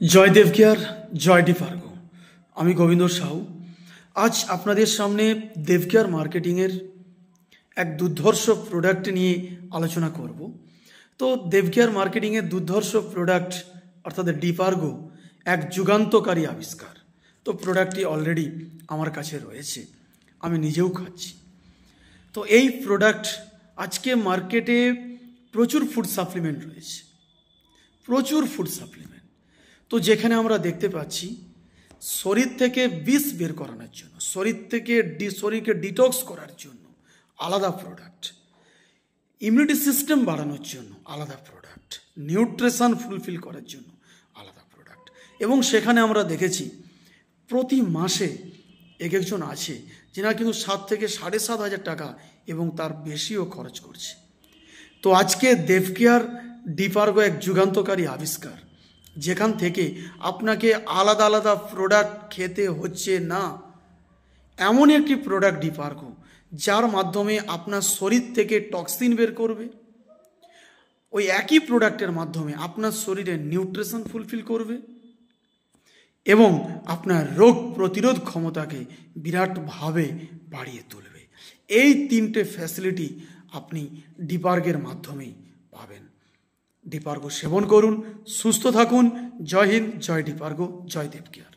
জয় দেবকেয়ার, জয় ডিপার্গো। আমি গোবিন্দ সাহু। আজ আপনাদের সামনে দেবকেয়ার মার্কেটিংয়ের এক দুর্ধর্ষ প্রোডাক্ট নিয়ে আলোচনা করব। তো দেবকেয়ার মার্কেটিংয়ের দুর্ধর্ষ প্রোডাক্ট অর্থাৎ ডিপার্গো এক যুগান্তকারী আবিষ্কার। তো প্রোডাক্টটি অলরেডি আমার কাছে রয়েছে, আমি নিজেও খাচ্ছি। তো এই প্রোডাক্ট আজকে মার্কেটে প্রচুর ফুড সাপ্লিমেন্ট রয়েছে, প্রচুর ফুড সাপ্লিমেন্ট। তো যেখানে আমরা দেখতে পাচ্ছি শরীর থেকে বিষ বের করানোর জন্য, শরীরকে ডিটক্স করার জন্য আলাদা প্রোডাক্ট, ইমিউনিটি সিস্টেম বাড়ানোর জন্য আলাদা প্রোডাক্ট, নিউট্রিশন ফুলফিল করার জন্য আলাদা প্রোডাক্ট। এবং সেখানে আমরা দেখেছি প্রতি মাসে একজন আছে যেনা কিন্তু 7 থেকে 7,500 টাকা এবং তার বেশিও খরচ করছে। তো আজকে দেবকেয়ার ডিপার্গো এক যুগান্তকারী আবিষ্কার, যেখান থেকে আপনাকে আলাদা আলাদা প্রোডাক্ট খেতে হচ্ছে না। এমন একটি প্রোডাক্ট ডিপার্গো যার মাধ্যমে আপনার শরীর থেকে টক্সিন বের করবে, ওই একই প্রোডাক্টের মাধ্যমে আপনার শরীরে নিউট্রিশন ফুলফিল করবে এবং আপনার রোগ প্রতিরোধ ক্ষমতাকে বিরাটভাবে বাড়িয়ে তুলবে। এই 3টে ফ্যাসিলিটি আপনি ডিপার্গোর মাধ্যমেই পাবেন। ডিপার্গো সেবন করুন, সুস্থ থাকুন। জয় হিন্দ, জয় ডিপার্গো, জয় দেবকেয়ার।